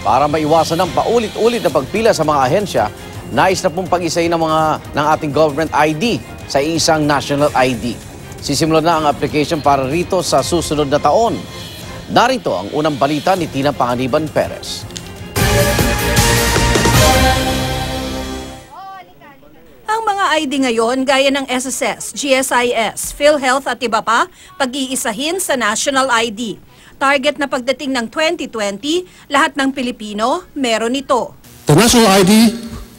Para maiwasan ng paulit-ulit na pagpila sa mga ahensya, nais na pong pag-isahin ng ating government ID sa isang national ID. Sisimulan na ang application para rito sa susunod na taon. Narito ang unang balita ni Tina Panganiban Perez. Ang mga ID ngayon gaya ng SSS, GSIS, PhilHealth at iba pa, pag-iisahin sa National ID. Target na pagdating ng 2020, lahat ng Pilipino meron ito. The National ID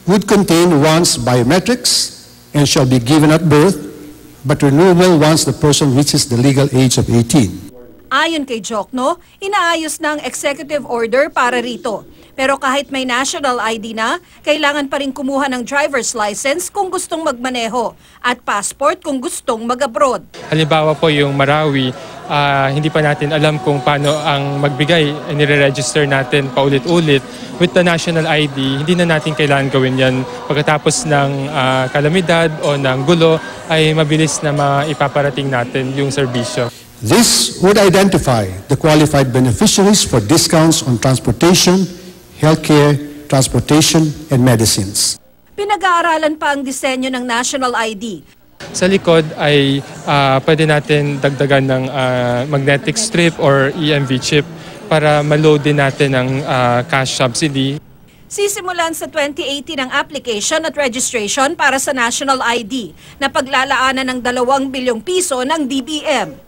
would contain one's biometrics and shall be given at birth, but renewable once the person reaches the legal age of 18. Ayon kay Jokno, inaayos na ang executive order para rito. Pero kahit may national ID na, kailangan pa rin kumuha ng driver's license kung gustong magmaneho at passport kung gustong mag-abroad. Halimbawa po yung Marawi, hindi pa natin alam kung paano ang magbigay, nire-register natin paulit-ulit. With the national ID, hindi na natin kailangan gawin yan. Pagkatapos ng kalamidad o ng gulo, ay mabilis na maipaparating natin yung serbisyo. This would identify the qualified beneficiaries for discounts on transportation, healthcare, transportation, and medicines. Pinag-aaralan pa ang disenyo ng national ID. Sa likod ay pwede natin dagdagan ng magnetic strip or EMV chip para ma-load din natin ng cash subsidy. Sisimulan sa 2018 ang application at registration para sa national ID na paglalaanan ng 2 bilyong piso ng DBM.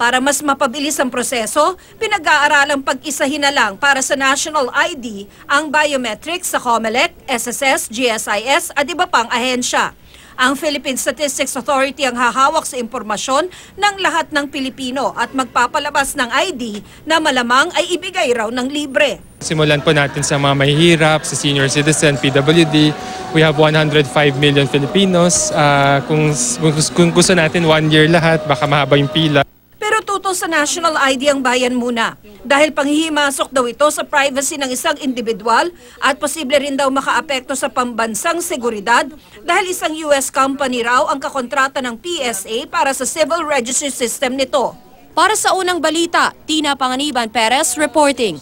Para mas mapabilis ang proseso, pinag-aaralang pag-isahin na lang para sa national ID ang biometrics sa COMELEC, SSS, GSIS at iba pang ahensya. Ang Philippine Statistics Authority ang hahawak sa impormasyon ng lahat ng Pilipino at magpapalabas ng ID na malamang ay ibigay raw ng libre. Simulan po natin sa mga mahihirap, sa senior citizen, PWD. We have 105 million Filipinos. Kung gusto natin 1 year lahat, baka mahaba yung pila. Pero tuto sa national ID ang bayan muna dahil panghihimasok daw ito sa privacy ng isang individual at posible rin daw makaapekto sa pambansang seguridad dahil isang US company raw ang kakontrata ng PSA para sa civil registry system nito. Para sa unang balita, Tina Panganiban Perez reporting.